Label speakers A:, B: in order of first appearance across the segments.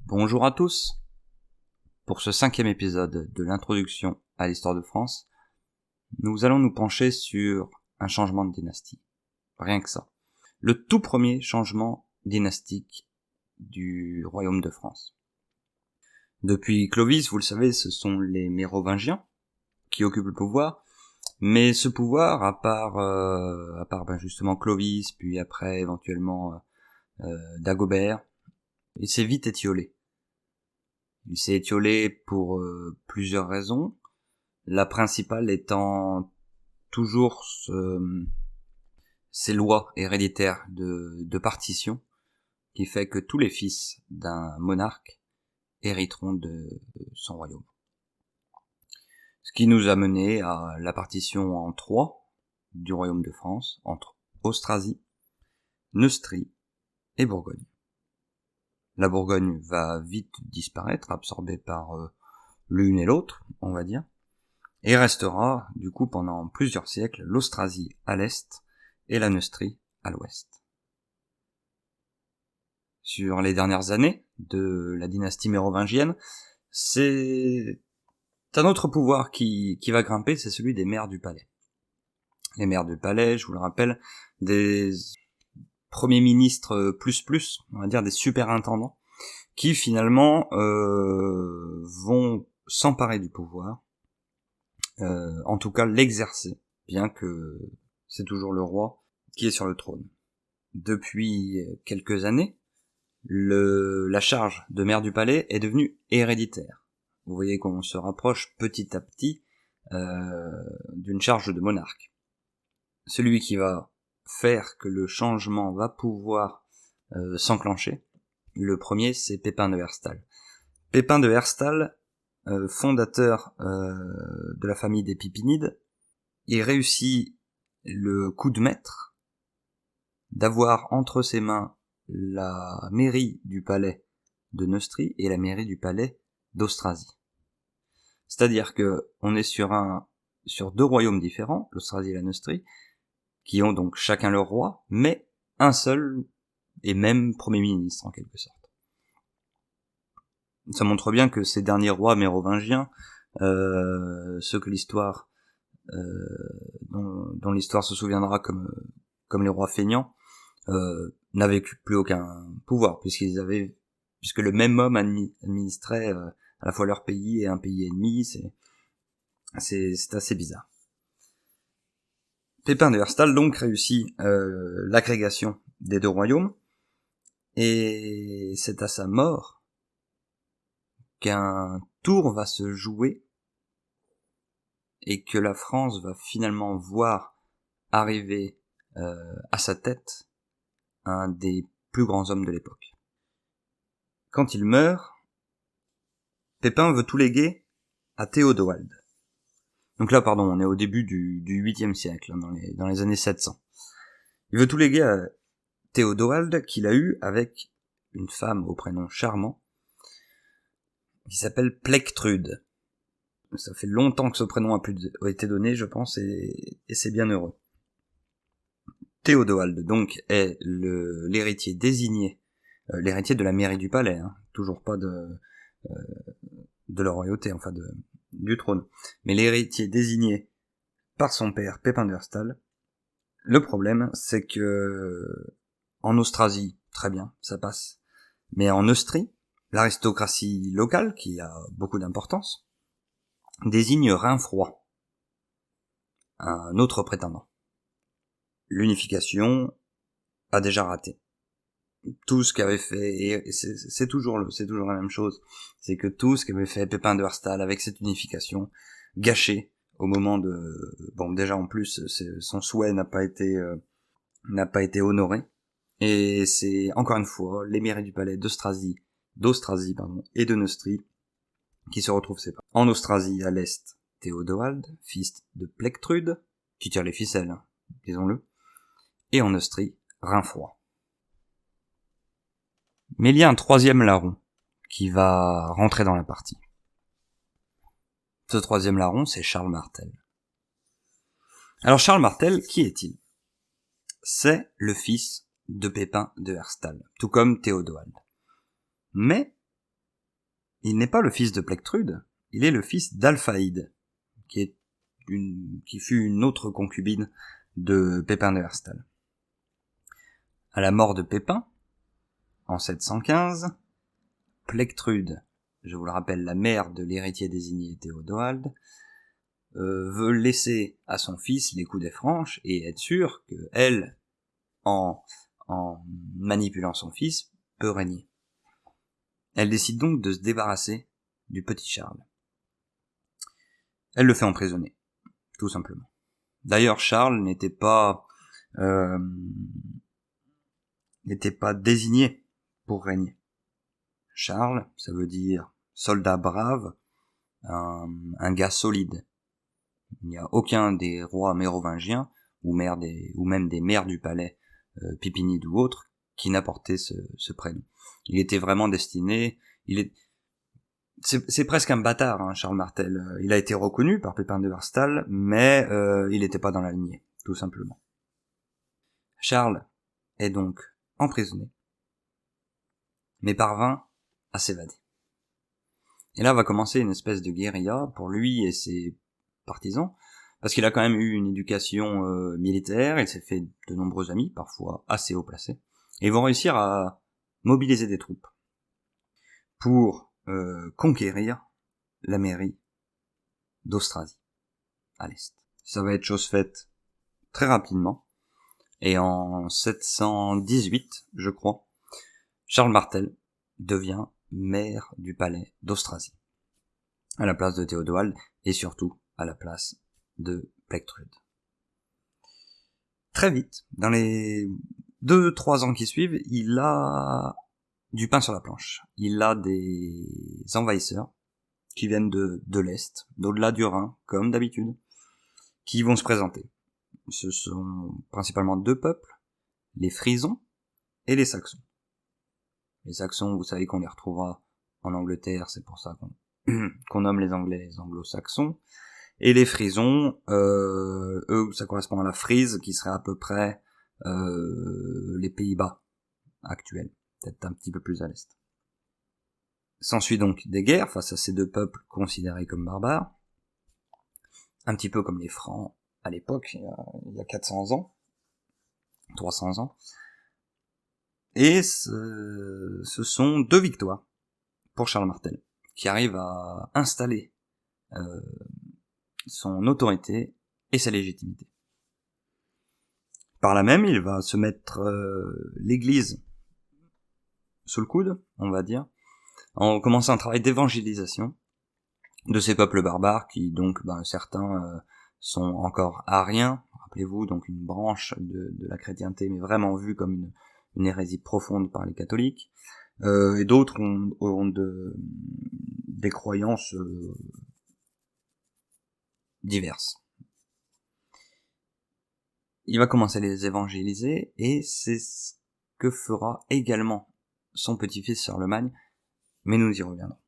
A: Bonjour à tous. Pour ce 5e épisode de l'introduction à l'histoire de France, nous allons nous pencher sur un changement de dynastie. Rien que ça. Le tout premier changement dynastique du royaume de France. Depuis Clovis, vous le savez, ce sont les Mérovingiens qui occupent le pouvoir, mais ce pouvoir, à part justement Clovis, puis après éventuellement Dagobert, il s'est vite étiolé. Il s'est étiolé pour plusieurs raisons, la principale étant toujours ces lois héréditaires de partition, qui fait que tous les fils d'un monarque hériteront de son royaume. Ce qui nous a mené à la partition en 3 du royaume de France, entre Austrasie, Neustrie et Bourgogne. La Bourgogne va vite disparaître, absorbée par l'une et l'autre, on va dire, et restera, du coup, pendant plusieurs siècles, l'Austrasie à l'est et la Neustrie à l'ouest. Sur les dernières années de la dynastie mérovingienne, c'est un autre pouvoir qui va grimper, c'est celui des maires du palais. Les maires du palais, je vous le rappelle, des premiers ministres plus, on va dire des superintendants, qui finalement vont s'emparer du pouvoir, en tout cas l'exercer, bien que c'est toujours le roi qui est sur le trône. Depuis quelques années, la charge de maire du palais est devenue héréditaire. Vous voyez qu'on se rapproche petit à petit d'une charge de monarque. Celui qui va faire que le changement va pouvoir s'enclencher, le premier c'est Pépin de Herstal. Pépin de Herstal, fondateur de la famille des Pipinides, il réussit le coup de maître d'avoir entre ses mains la mairie du palais de Neustrie et la mairie du palais d'Austrasie. C'est-à-dire que on est sur 2 royaumes différents, l'Austrasie et la Neustrie, qui ont donc chacun leur roi, mais un seul et même premier ministre en quelque sorte. Ça montre bien que ces derniers rois mérovingiens, ceux que l'histoire, dont l'histoire se souviendra comme les rois feignants, n'avaient plus aucun pouvoir, puisque le même homme administrait à la fois leur pays et un pays ennemi. C'est assez bizarre. Pépin de Herstal donc réussit l'agrégation des 2 royaumes, et c'est à sa mort qu'un tour va se jouer et que la France va finalement voir arriver à sa tête un des plus grands hommes de l'époque. Quand il meurt, Pépin veut tout léguer à Théodoald. Donc là, pardon, on est au début du 8e siècle, dans les années 700. Il veut tout léguer à Théodoald, qu'il a eu avec une femme au prénom charmant, qui s'appelle Plectrude. Ça fait longtemps que ce prénom a été donné, je pense, et c'est bien heureux. Théodoald, donc, est l'héritier désigné, l'héritier de la mairie du palais, toujours pas de la royauté, enfin du trône, mais l'héritier désigné par son père Pépin de Herstal. Le problème, c'est que en Austrasie, très bien, ça passe, mais en Neustrie, l'aristocratie locale, qui a beaucoup d'importance, désigne Rainfroid, un autre prétendant. L'unification a déjà raté. Tout ce qu'avait fait, et c'est toujours la même chose, c'est que tout ce qu'avait fait Pépin de Herstal avec cette unification, gâché au moment déjà en plus, son souhait n'a pas été honoré, et c'est encore une fois les mairies du palais d'Austrasie et de Neustrie qui se retrouvent séparés. En Austrasie, à l'est, Théodoald, fils de Plectrude, qui tire les ficelles, disons-le, et en Neustrie, Rainfroid. Mais il y a un 3e larron qui va rentrer dans la partie. Ce 3e larron, c'est Charles Martel. Alors Charles Martel, qui est-il ? C'est le fils de Pépin de Herstal, tout comme Théodoald. Mais il n'est pas le fils de Plectrude, il est le fils d'Alphaïde, qui fut une autre concubine de Pépin de Herstal. À la mort de Pépin, en 715, Plectrude, je vous le rappelle, la mère de l'héritier désigné Théodoald, veut laisser à son fils les coups des franches et être sûr que elle, en manipulant son fils, peut régner. Elle décide donc de se débarrasser du petit Charles. Elle le fait emprisonner, tout simplement. D'ailleurs, Charles n'était pas désigné pour régner. Charles, ça veut dire soldat brave, un gars solide. Il n'y a aucun des rois mérovingiens, ou même des maires du palais, Pipinide ou autres, qui n'a porté ce prénom. Il était vraiment destiné, c'est presque un bâtard, hein, Charles Martel. Il a été reconnu par Pépin de Herstal, mais il n'était pas dans la lignée, tout simplement. Charles est donc emprisonné, mais parvint à s'évader. Et là va commencer une espèce de guérilla pour lui et ses partisans, parce qu'il a quand même eu une éducation militaire, il s'est fait de nombreux amis, parfois assez haut placés, et ils vont réussir à mobiliser des troupes pour conquérir la mairie d'Austrasie, à l'est. Ça va être chose faite très rapidement, et en 718, je crois, Charles Martel devient maire du palais d'Austrasie, à la place de Théodoald, et surtout à la place de Plectrude. Très vite, dans les 2-3 ans qui suivent, il a du pain sur la planche. Il a des envahisseurs qui viennent de l'Est, d'au-delà du Rhin, comme d'habitude, qui vont se présenter. Ce sont principalement 2 peuples, les Frisons et les Saxons. Les Saxons, vous savez qu'on les retrouvera en Angleterre, c'est pour ça qu'on nomme les Anglais les Anglo-Saxons. Et les Frisons, eux, ça correspond à la Frise, qui serait à peu près les Pays-Bas actuels, peut-être un petit peu plus à l'est. S'ensuit donc des guerres face à ces 2 peuples considérés comme barbares, un petit peu comme les Francs à l'époque, il y a 400 ans, 300 ans. Et ce sont 2 victoires pour Charles Martel, qui arrive à installer son autorité et sa légitimité. Par là même, il va se mettre l'église sous le coude, on va dire, en commençant un travail d'évangélisation de ces peuples barbares qui, donc, certains sont encore ariens, rappelez-vous, donc une branche de la chrétienté, mais vraiment vue comme une hérésie profonde par les catholiques, et d'autres ont des croyances diverses. Il va commencer à les évangéliser, et c'est ce que fera également son petit-fils Charlemagne, mais nous y reviendrons.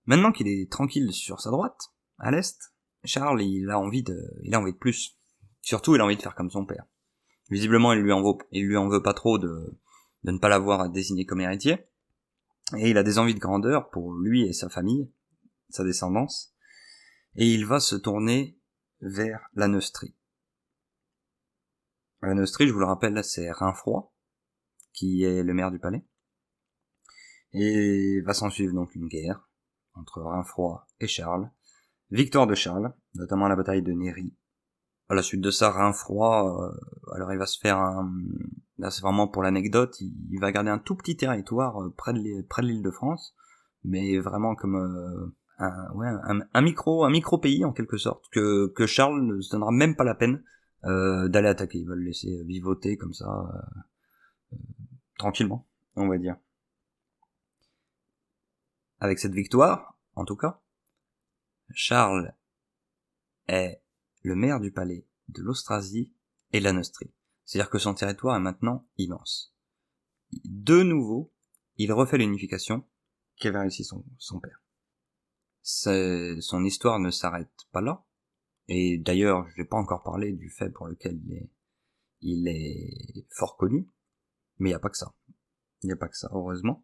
A: Maintenant qu'il est tranquille sur sa droite, à l'est, Charles, il a envie de plus. Surtout, il a envie de faire comme son père. Visiblement, il lui en veut pas trop de ne pas l'avoir désigné comme héritier, et il a des envies de grandeur pour lui et sa famille, sa descendance, et il va se tourner vers la Neustrie. La Neustrie, je vous le rappelle, c'est Rainfroid, qui est le maire du palais, et va s'en suivre donc une guerre entre Rainfroid et Charles, victoire de Charles, notamment la bataille de Néry. À la suite de ça, Rainfroid, alors il va se faire là c'est vraiment pour l'anecdote, il va garder un tout petit territoire près de l'île de France, mais vraiment comme un micro pays en quelque sorte, que Charles ne se donnera même pas la peine d'aller attaquer. Il va le laisser vivoter comme ça, tranquillement, on va dire. Avec cette victoire, en tout cas, Charles est le maire du palais de l'Austrasie et de la Neustrie. C'est-à-dire que son territoire est maintenant immense. De nouveau, il refait l'unification qu'avait réussi son père. Son histoire ne s'arrête pas là, et d'ailleurs, je n'ai pas encore parlé du fait pour lequel il est fort connu, mais il n'y a pas que ça. Il n'y a pas que ça, heureusement.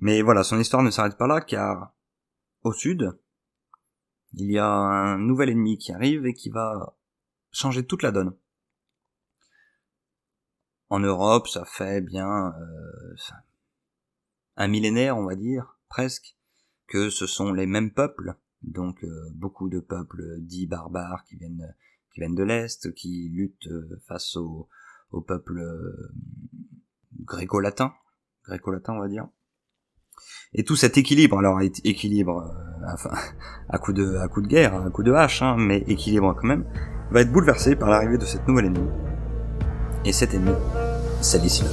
A: Mais voilà, son histoire ne s'arrête pas là, car au sud, il y a un nouvel ennemi qui arrive et qui va changer toute la donne. En Europe, ça fait bien un millénaire, on va dire, presque, que ce sont les mêmes peuples, donc beaucoup de peuples dits barbares qui viennent de l'Est, qui luttent face au peuple gréco-latin, on va dire. Et tout cet équilibre, alors équilibre, enfin, à coup de guerre, à coup de hache, hein, mais équilibre quand même, va être bouleversé par l'arrivée de cette nouvelle ennemie. Et cet ennemi, c'est l'islam.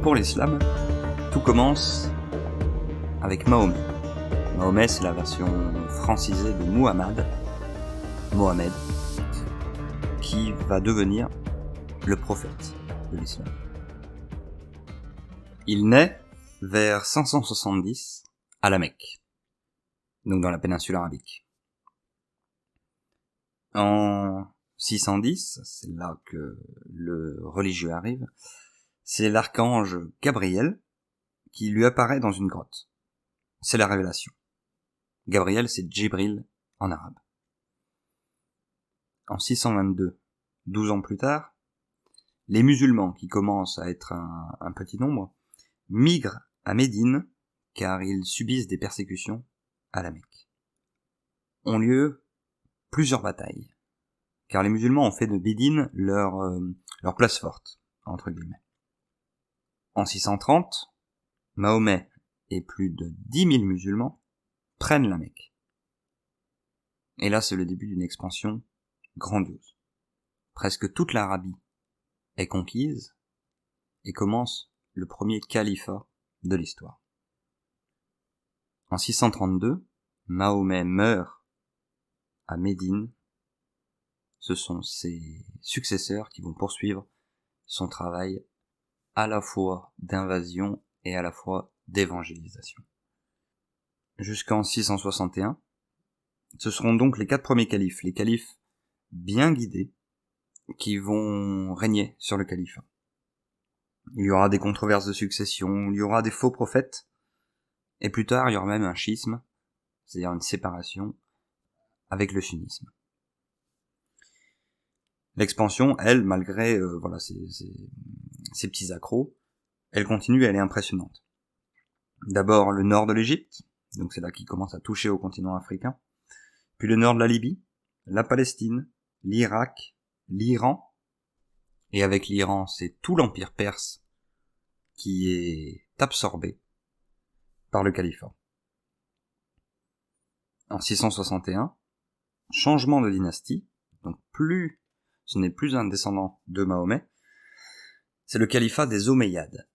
A: Pour l'islam, tout commence avec Mahomet. Mahomet, c'est la version francisée de Mohamed, qui va devenir le prophète de l'islam. Il naît vers 570 à la Mecque, donc dans la péninsule arabique. En 610, c'est là que le religieux arrive, c'est l'archange Gabriel qui lui apparaît dans une grotte. C'est la révélation. Gabriel, c'est Djibril en arabe. En 622, 12 ans plus tard, les musulmans, qui commencent à être un petit nombre, migrent à Médine car ils subissent des persécutions à la Mecque. Ont lieu plusieurs batailles, car les musulmans ont fait de Médine leur place forte, entre guillemets. En 630, Mahomet et plus de 10 000 musulmans prennent la Mecque. Et là, c'est le début d'une expansion grandiose. Presque toute l'Arabie est conquise et commence le premier califat de l'histoire. En 632, Mahomet meurt à Médine. Ce sont ses successeurs qui vont poursuivre son travail à la fois d'invasion et à la fois d'évangélisation. Jusqu'en 661, ce seront donc les 4 premiers califes, les califes bien guidés, qui vont régner sur le califat. Il y aura des controverses de succession, il y aura des faux prophètes, et plus tard il y aura même un schisme, c'est-à-dire une séparation avec le sunnisme. L'expansion, elle, malgré ces petits accros, elle continue, elle est impressionnante. D'abord le nord de l'Égypte, donc c'est là qu'il commence à toucher au continent africain, puis le nord de la Libye, la Palestine, l'Irak, l'Iran, et avec l'Iran, c'est tout l'empire perse qui est absorbé par le califat. En 661, changement de dynastie, donc ce n'est plus un descendant de Mahomet, c'est le califat des Omeyyades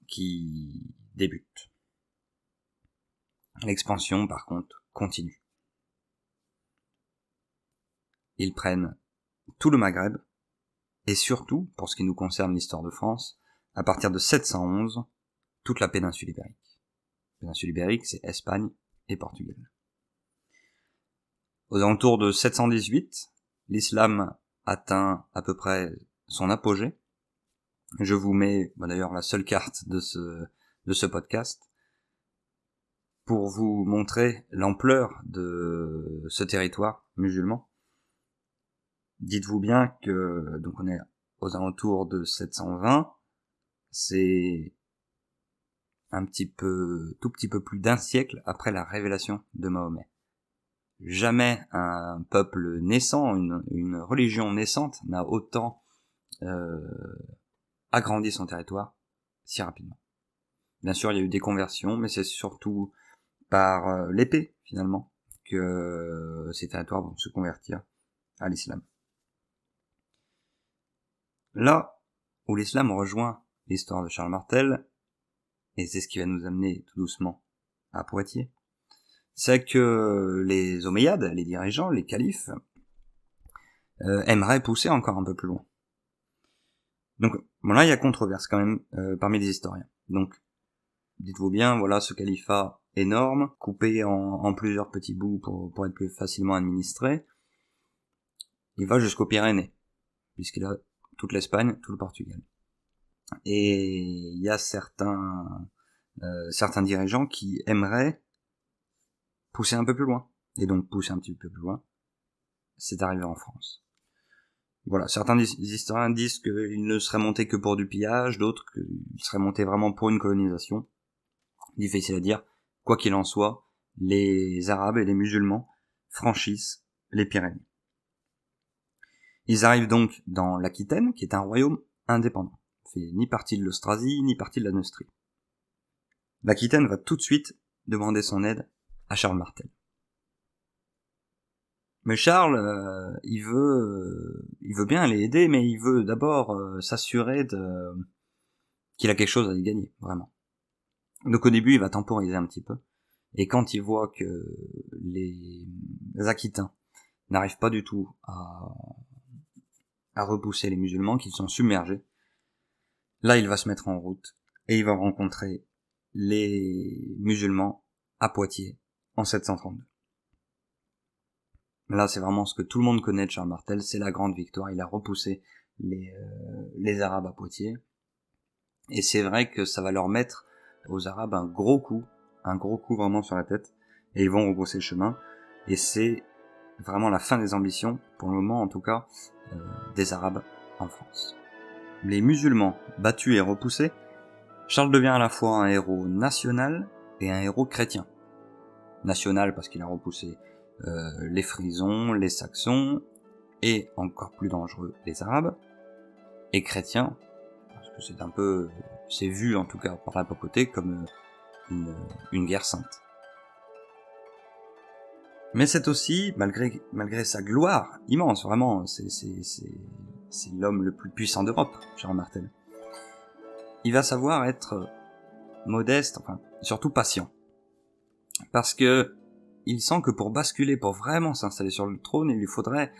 A: qui débute. L'expansion, par contre, continue. Ils prennent tout le Maghreb, et surtout, pour ce qui nous concerne l'histoire de France, à partir de 711, toute la péninsule ibérique. La péninsule ibérique, c'est Espagne et Portugal. Aux alentours de 718, l'islam atteint à peu près son apogée, Je vous mets d'ailleurs la seule carte de ce podcast pour vous montrer l'ampleur de ce territoire musulman. Dites-vous bien que donc on est aux alentours de 720, c'est tout petit peu plus d'un siècle après la révélation de Mahomet. Jamais un peuple naissant, une religion naissante n'a autant agrandi son territoire si rapidement. Bien sûr, il y a eu des conversions, mais c'est surtout par l'épée, finalement, que ces territoires vont se convertir à l'islam. Là où l'islam rejoint l'histoire de Charles Martel, et c'est ce qui va nous amener tout doucement à Poitiers, c'est que les Omeyyades, les dirigeants, les califes, aimeraient pousser encore un peu plus loin. Donc, là, il y a controverse quand même parmi les historiens. Donc, dites-vous bien, voilà ce califat énorme, coupé en plusieurs petits bouts pour être plus facilement administré. Il va jusqu'aux Pyrénées, puisqu'il a toute l'Espagne, tout le Portugal. Et il y a certains dirigeants qui aimeraient pousser un peu plus loin. Et donc pousser un petit peu plus loin, c'est arrivé en France. Voilà, certains historiens disent qu'il ne serait monté que pour du pillage, d'autres qu'il serait monté vraiment pour une colonisation. Difficile à dire. Quoi qu'il en soit, les Arabes et les musulmans franchissent les Pyrénées. Ils arrivent donc dans l'Aquitaine, qui est un royaume indépendant. Il fait ni partie de l'Austrasie, ni partie de la Neustrie. L'Aquitaine va tout de suite demander son aide à Charles Martel. Mais Charles, il veut bien les aider, mais il veut d'abord s'assurer qu'il a quelque chose à y gagner, vraiment. Donc au début, il va temporiser un petit peu. Et quand il voit que les Aquitains n'arrivent pas du tout à repousser les musulmans, qu'ils sont submergés, là il va se mettre en route et il va rencontrer les musulmans à Poitiers en 732. Là c'est vraiment ce que tout le monde connaît de Charles Martel, c'est la grande victoire, il a repoussé les Arabes à Poitiers, et c'est vrai que ça va leur mettre aux Arabes un gros coup vraiment sur la tête, et ils vont rebrousser le chemin, et c'est vraiment la fin des ambitions, pour le moment en tout cas, des Arabes en France. Les musulmans battus et repoussés, Charles devient à la fois un héros national et un héros chrétien. National parce qu'il a repoussé les Frisons, les Saxons, et encore plus dangereux, les Arabes, et chrétien, parce que c'est vu en tout cas par la papauté comme une guerre sainte. Mais c'est aussi, malgré sa gloire immense, vraiment, c'est l'homme le plus puissant d'Europe, Charles Martel. Il va savoir être modeste, enfin, surtout patient. Parce que il sent que pour basculer, pour vraiment s'installer sur le trône, il lui faudrait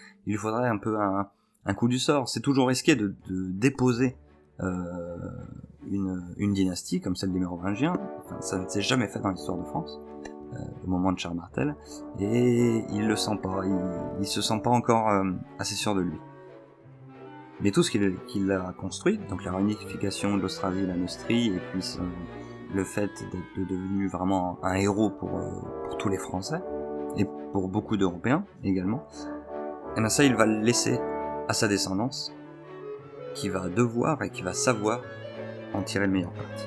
A: un peu un coup du sort. C'est toujours risqué de déposer une dynastie comme celle des Mérovingiens. Enfin, ça ne s'est jamais fait dans l'histoire de France au moment de Charles Martel, et il le sent pas, il se sent pas encore assez sûr de lui. Mais tout ce qu'il a construit, donc la réunification de l'Austrasie et la Neustrie, et puis le fait d'être devenu vraiment un héros pour tous les Français, et pour beaucoup d'Européens également, et bien ça il va le laisser à sa descendance, qui va devoir et qui va savoir en tirer le meilleur parti.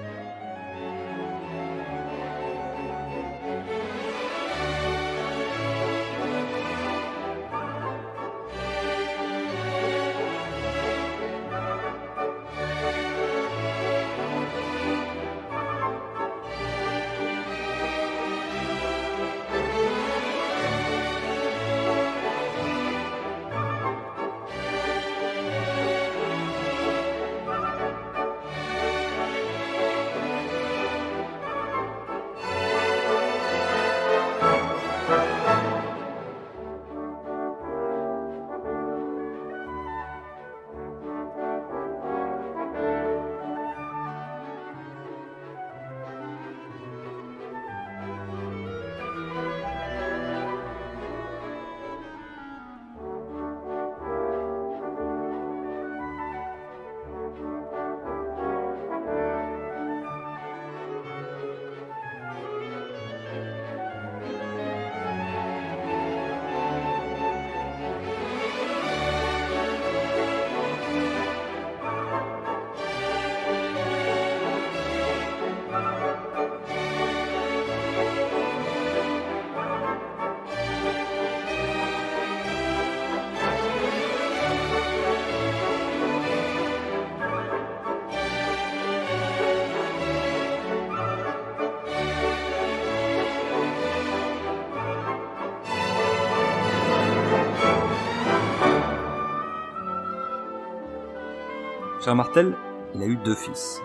A: Charles Martel, il a eu 2 fils,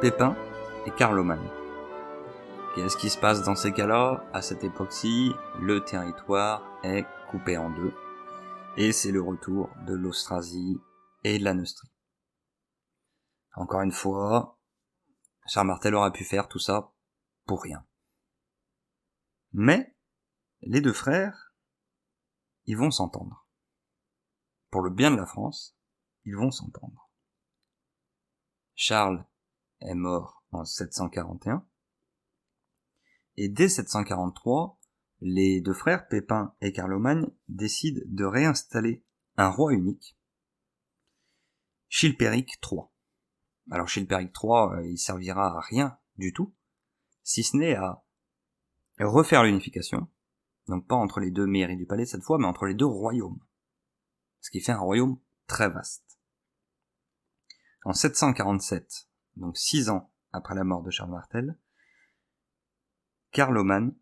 A: Pépin et Carloman. Qu'est-ce qui se passe dans ces cas-là? À cette époque-ci, le territoire est coupé en 2, et c'est le retour de l'Austrasie et de la Neustrie. Encore une fois, Charles Martel aurait pu faire tout ça pour rien. Mais, les 2 frères, ils vont s'entendre. Pour le bien de la France, ils vont s'entendre. Charles est mort en 741, et dès 743, les 2 frères, Pépin et Carloman, décident de réinstaller un roi unique, Chilpéric III. Alors Chilpéric III, il servira à rien du tout, si ce n'est à refaire l'unification, donc pas entre les 2 mairies du palais cette fois, mais entre les 2 royaumes, ce qui fait un royaume très vaste. En 747, donc 6 ans après la mort de Charles Martel, Carloman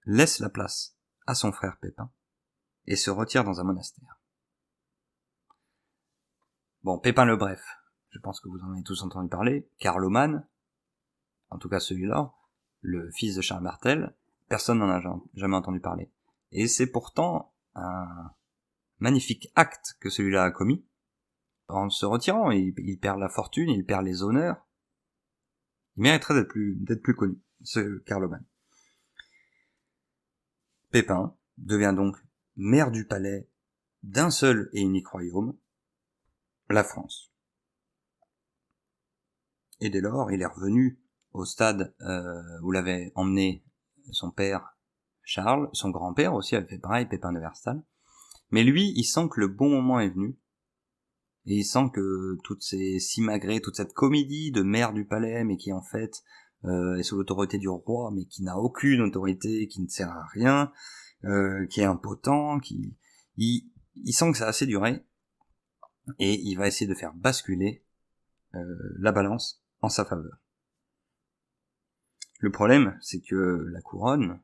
A: laisse la place à son frère Pépin et se retire dans un monastère. Bon, Pépin le Bref, je pense que vous en avez tous entendu parler. Carloman, en tout cas celui-là, le fils de Charles Martel, personne n'en a jamais entendu parler. Et c'est pourtant un magnifique acte que celui-là a commis. En se retirant, il perd la fortune, il perd les honneurs. Il mériterait d'être plus connu, ce Carloman. Pépin devient donc maire du palais d'un seul et unique royaume, la France. Et dès lors, il est revenu au stade où l'avait emmené son père Charles, son grand-père aussi avait fait pareil, Pépin de Verstal. Mais lui, il sent que le bon moment est venu, et il sent que toutes ces simagrées, toute cette comédie de maire du palais, mais qui en fait est sous l'autorité du roi, mais qui n'a aucune autorité, qui ne sert à rien, qui est impotent, il sent que ça a assez duré, et il va essayer de faire basculer la balance en sa faveur. Le problème, c'est que la couronne,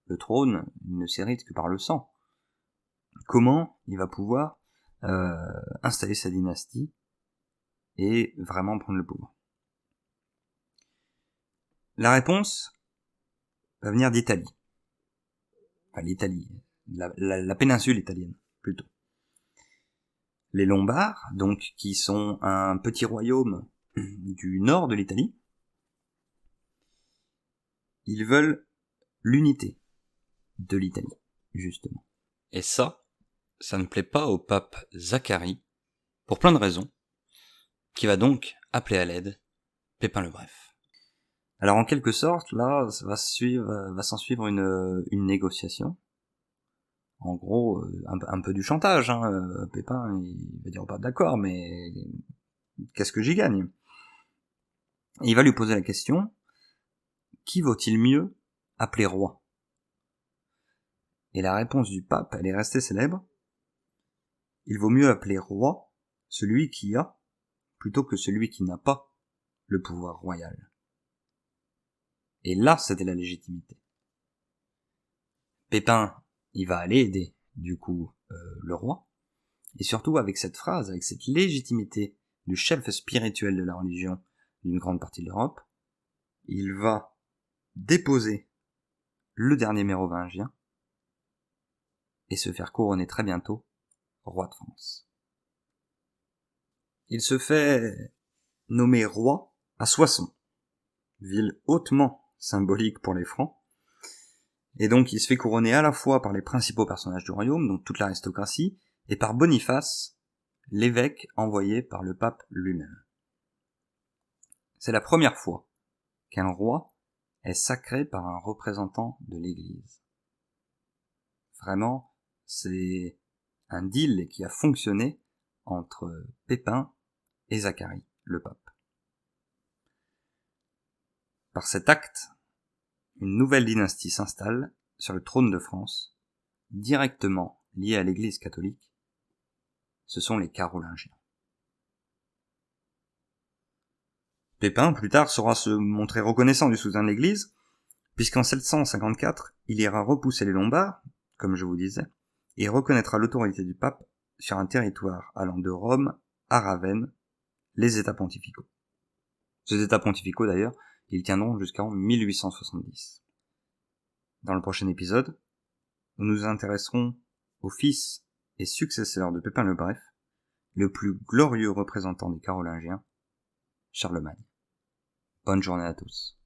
A: le trône, il ne s'hérite que par le sang. Comment il va pouvoir installer sa dynastie et vraiment prendre le pouvoir? La réponse va venir d'Italie. Enfin, l'Italie, la péninsule italienne, plutôt. Les Lombards, donc, qui sont un petit royaume du nord de l'Italie, ils veulent l'unité de l'Italie, justement. Et ça ne plaît pas au pape Zacharie, pour plein de raisons, qui va donc appeler à l'aide Pépin le Bref. Alors en quelque sorte, là, va s'en suivre une négociation. En gros, un peu du chantage, hein. Pépin, il va dire au pape d'accord, mais qu'est-ce que j'y gagne? Il va lui poser la question, qui vaut-il mieux appeler roi? Et la réponse du pape, elle est restée célèbre. Il vaut mieux appeler roi celui qui a, plutôt que celui qui n'a pas le pouvoir royal. Et là, c'était la légitimité. Pépin, il va aller aider, du coup, le roi, et surtout avec cette phrase, avec cette légitimité du chef spirituel de la religion d'une grande partie de l'Europe, il va déposer le dernier mérovingien et se faire couronner très bientôt roi de France. Il se fait nommer roi à Soissons, ville hautement symbolique pour les Francs, et donc il se fait couronner à la fois par les principaux personnages du royaume, donc toute l'aristocratie, et par Boniface, l'évêque envoyé par le pape lui-même. C'est la première fois qu'un roi est sacré par un représentant de l'Église. Vraiment, c'est un deal qui a fonctionné entre Pépin et Zacharie, le pape. Par cet acte, une nouvelle dynastie s'installe sur le trône de France, directement liée à l'Église catholique. Ce sont les Carolingiens. Pépin, plus tard, saura se montrer reconnaissant du soutien de l'Église, puisqu'en 754, il ira repousser les Lombards, comme je vous disais, et reconnaîtra l'autorité du pape sur un territoire allant de Rome à Ravenne, les États pontificaux. Ces États pontificaux d'ailleurs, ils tiendront jusqu'en 1870. Dans le prochain épisode, nous nous intéresserons au fils et successeur de Pépin le Bref, le plus glorieux représentant des Carolingiens, Charlemagne. Bonne journée à tous.